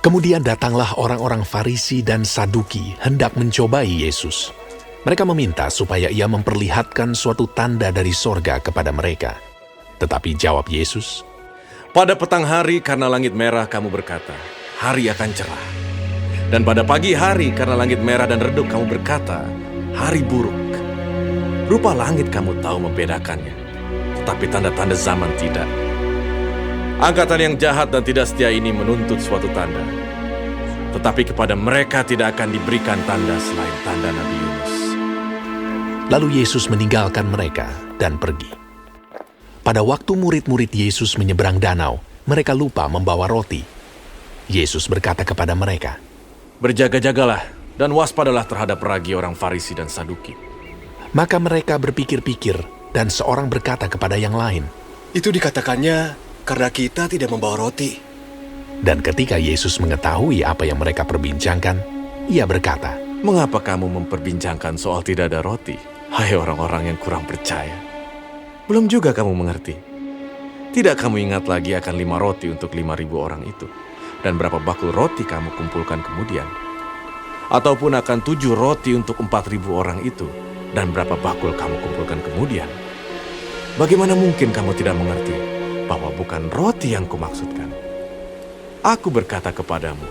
Kemudian datanglah orang-orang Farisi dan Saduki hendak mencobai Yesus. Mereka meminta supaya ia memperlihatkan suatu tanda dari sorga kepada mereka. Tetapi jawab Yesus, Pada petang hari karena langit merah kamu berkata, hari akan cerah. Dan pada pagi hari karena langit merah dan redup kamu berkata, hari buruk. Rupa langit kamu tahu membedakannya, tetapi tanda-tanda zaman tidak. Angkatan yang jahat dan tidak setia ini menuntut suatu tanda. Tetapi kepada mereka tidak akan diberikan tanda selain tanda Nabi Yunus. Lalu Yesus meninggalkan mereka dan pergi. Pada waktu murid-murid Yesus menyeberang danau, mereka lupa membawa roti. Yesus berkata kepada mereka, Berjaga-jagalah dan waspadalah terhadap ragi orang Farisi dan Saduki. Maka mereka berpikir-pikir dan seorang berkata kepada yang lain, Itu dikatakannya karena kita tidak membawa roti. Dan ketika Yesus mengetahui apa yang mereka perbincangkan, ia berkata, Mengapa kamu memperbincangkan soal tidak ada roti? Hai orang-orang yang kurang percaya. Belum juga kamu mengerti. Tidak kamu ingat lagi akan 5 roti untuk 5.000 orang itu? Dan berapa bakul roti kamu kumpulkan kemudian? Ataupun akan 7 roti untuk 4.000 orang itu? Dan berapa bakul kamu kumpulkan kemudian? Bagaimana mungkin kamu tidak mengerti bahwa bukan roti yang kumaksudkan? Aku berkata kepadamu,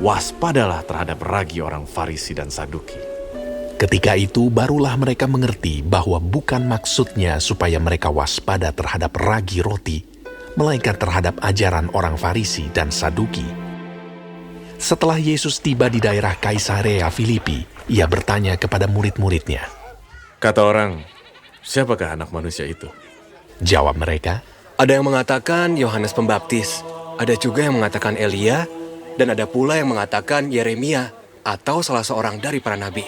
waspadalah terhadap ragi orang Farisi dan Saduki. Ketika itu barulah mereka mengerti bahwa bukan maksudnya supaya mereka waspada terhadap ragi roti, melainkan terhadap ajaran orang Farisi dan Saduki. Setelah Yesus tiba di daerah Kaisarea Filipi, ia bertanya kepada murid-muridnya. Kata orang, siapakah anak manusia itu? Jawab mereka, Ada yang mengatakan Yohanes Pembaptis, ada juga yang mengatakan Elia, dan ada pula yang mengatakan Yeremia atau salah seorang dari para nabi.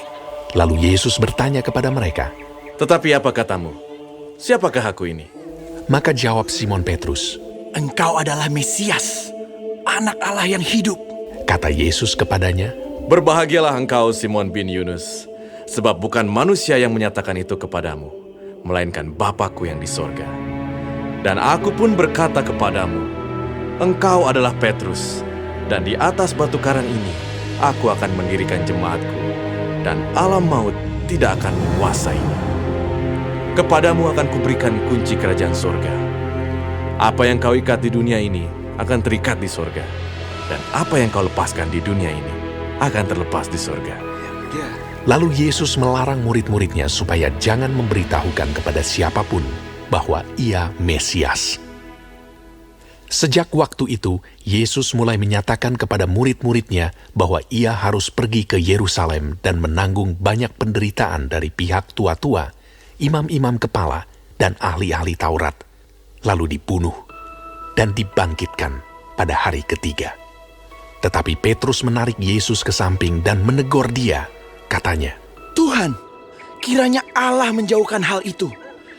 Lalu Yesus bertanya kepada mereka. Tetapi apa katamu? Siapakah aku ini? Maka jawab Simon Petrus, Engkau adalah Mesias, anak Allah yang hidup. kata Yesus kepadanya, Berbahagialah engkau Simon bin Yunus, sebab bukan manusia yang menyatakan itu kepadamu, melainkan Bapa-Ku yang di sorga. Dan aku pun berkata kepadamu, engkau adalah Petrus, dan di atas batu karang ini aku akan mendirikan jemaatku, dan alam maut tidak akan menguasainya. Kepadamu akan kuberikan kunci kerajaan sorga. Apa yang kau ikat di dunia ini akan terikat di sorga, dan apa yang kau lepaskan di dunia ini akan terlepas di sorga. Lalu Yesus melarang murid-muridnya supaya jangan memberitahukan kepada siapapun bahwa ia Mesias. Sejak waktu itu, Yesus mulai menyatakan kepada murid-muridnya bahwa ia harus pergi ke Yerusalem dan menanggung banyak penderitaan dari pihak tua-tua, imam-imam kepala, dan ahli-ahli Taurat, lalu dibunuh dan dibangkitkan pada hari ketiga. Tetapi Petrus menarik Yesus ke samping dan menegur dia, katanya, Tuhan, kiranya Allah menjauhkan hal itu.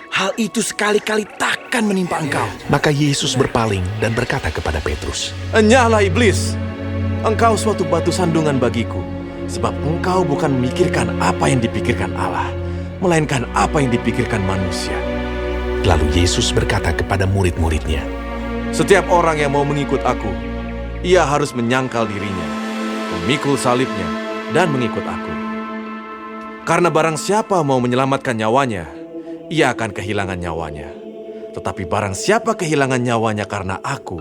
Hal itu sekali-kali takkan menimpa engkau. Maka Yesus berpaling dan berkata kepada Petrus, Enyahlah iblis, engkau suatu batu sandungan bagiku, sebab engkau bukan memikirkan apa yang dipikirkan Allah, melainkan apa yang dipikirkan manusia. Lalu Yesus berkata kepada murid-muridnya, Setiap orang yang mau mengikut aku, ia harus menyangkal dirinya, memikul salibnya, dan mengikut aku. Karena barang siapa mau menyelamatkan nyawanya, ia akan kehilangan nyawanya. Tetapi barang siapa kehilangan nyawanya karena aku,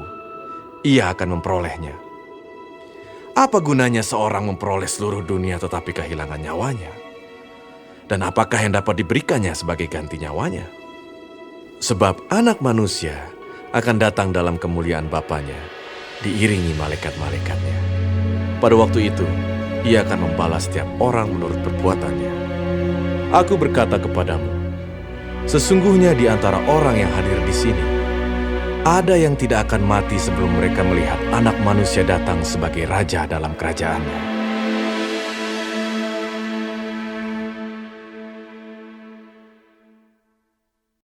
ia akan memperolehnya. Apa gunanya seorang memperoleh seluruh dunia tetapi kehilangan nyawanya? Dan apakah yang dapat diberikannya sebagai ganti nyawanya? Sebab anak manusia akan datang dalam kemuliaan Bapanya, diiringi malaikat-malaikatnya. Pada waktu itu, ia akan membalas setiap orang menurut perbuatannya. Aku berkata kepadamu, sesungguhnya di antara orang yang hadir di sini, ada yang tidak akan mati sebelum mereka melihat Anak Manusia datang sebagai Raja dalam kerajaannya.